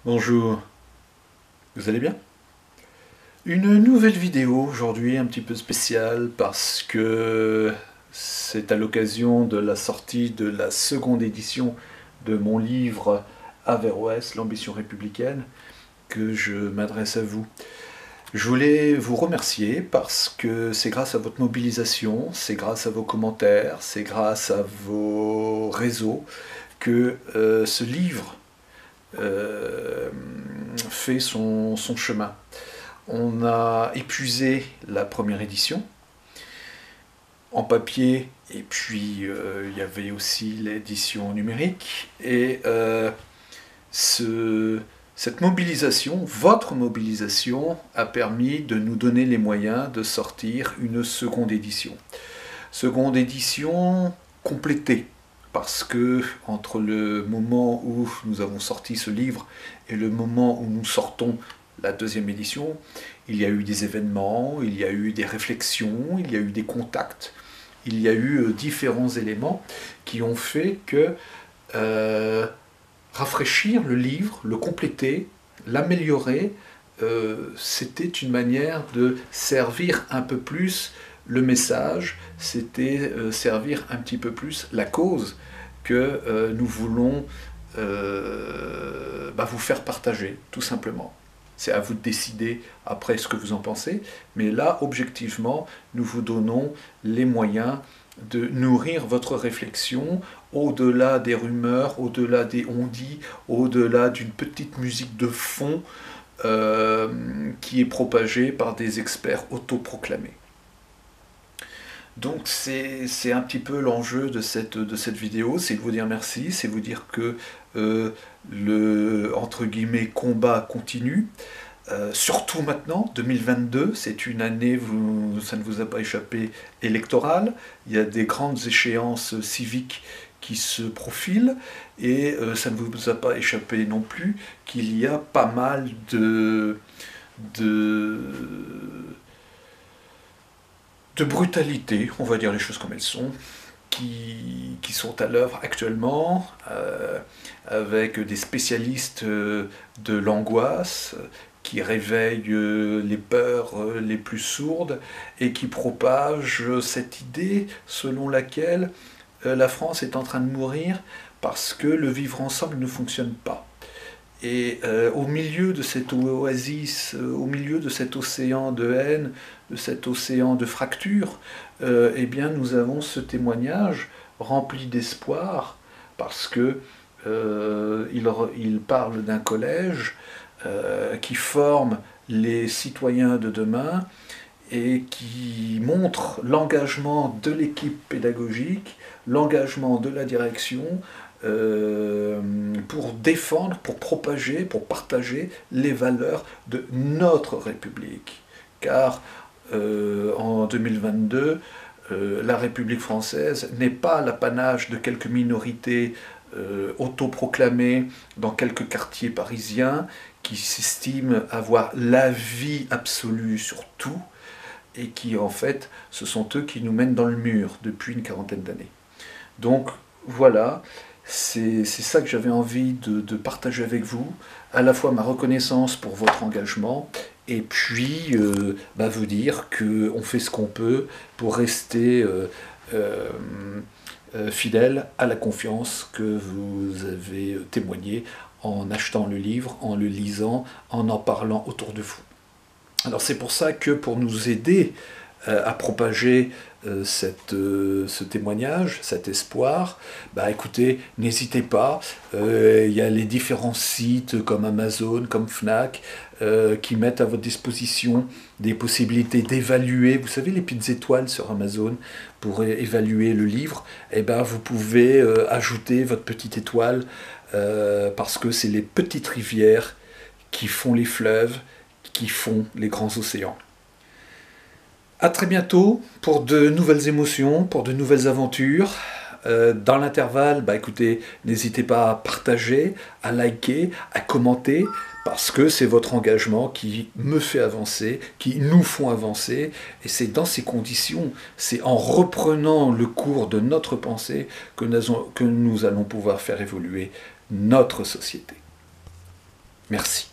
Bonjour, vous allez bien? Une nouvelle vidéo aujourd'hui un petit peu spéciale parce que c'est à l'occasion de la sortie de la seconde édition de mon livre Averroès, l'ambition républicaine, que je m'adresse à vous. Je voulais vous remercier parce que c'est grâce à votre mobilisation, c'est grâce à vos commentaires, c'est grâce à vos réseaux que ce livre euh, fait son chemin. On a épuisé la première édition en papier et puis il y avait aussi l'édition numérique et cette mobilisation, votre mobilisation, a permis de nous donner les moyens de sortir une seconde édition. Seconde édition complétée, parce que entre le moment où nous avons sorti ce livre et le moment où nous sortons la deuxième édition, il y a eu des événements, il y a eu des réflexions, il y a eu des contacts, il y a eu différents éléments qui ont fait que rafraîchir le livre, le compléter, l'améliorer, c'était une manière de servir un peu plus le message, c'était servir un petit peu plus la cause que nous voulons vous faire partager, tout simplement. C'est à vous de décider après ce que vous en pensez, mais là, objectivement, nous vous donnons les moyens de nourrir votre réflexion au-delà des rumeurs, au-delà des on-dit, au-delà d'une petite musique de fond qui est propagée par des experts autoproclamés. Donc c'est un petit peu l'enjeu de cette vidéo, c'est de vous dire merci, c'est vous dire que le entre guillemets combat continue. Surtout maintenant, 2022, c'est une année, ça ne vous a pas échappé, électorale. Il y a des grandes échéances civiques qui se profilent et ça ne vous a pas échappé non plus qu'il y a pas mal de, de brutalité, on va dire les choses comme elles sont, qui sont à l'œuvre actuellement, avec des spécialistes de l'angoisse, qui réveillent les peurs les plus sourdes et qui propagent cette idée selon laquelle la France est en train de mourir parce que le vivre ensemble ne fonctionne pas. Et au milieu de cette oasis, au milieu de cet océan de haine, de cet océan de fractures, eh bien nous avons ce témoignage rempli d'espoir parce que il parle d'un collège qui forme les citoyens de demain et qui montre l'engagement de l'équipe pédagogique, l'engagement de la direction pour défendre, pour propager, pour partager les valeurs de notre République. Car en 2022, la République française n'est pas l'apanage de quelques minorités autoproclamées dans quelques quartiers parisiens qui s'estiment avoir la vie absolue sur tout et qui en fait ce sont eux qui nous mènent dans le mur depuis une quarantaine d'années. Donc voilà, c'est ça que j'avais envie de partager avec vous, à la fois ma reconnaissance pour votre engagement et puis vous dire qu'on fait ce qu'on peut pour rester fidèle à la confiance que vous avez témoignée en achetant le livre, en le lisant, en parlant autour de vous. Alors c'est pour ça que pour nous aider à propager ce témoignage, cet espoir, écoutez, n'hésitez pas, il y a les différents sites comme Amazon, comme Fnac, qui mettent à votre disposition des possibilités d'évaluer, vous savez les petites étoiles sur Amazon pour évaluer le livre, vous pouvez ajouter votre petite étoile parce que c'est les petites rivières qui font les fleuves, qui font les grands océans. A très bientôt pour de nouvelles émotions, pour de nouvelles aventures. Dans l'intervalle, écoutez, n'hésitez pas à partager, à liker, à commenter, parce que c'est votre engagement qui me fait avancer, qui nous font avancer, et c'est dans ces conditions, c'est en reprenant le cours de notre pensée que nous allons pouvoir faire évoluer notre société. Merci.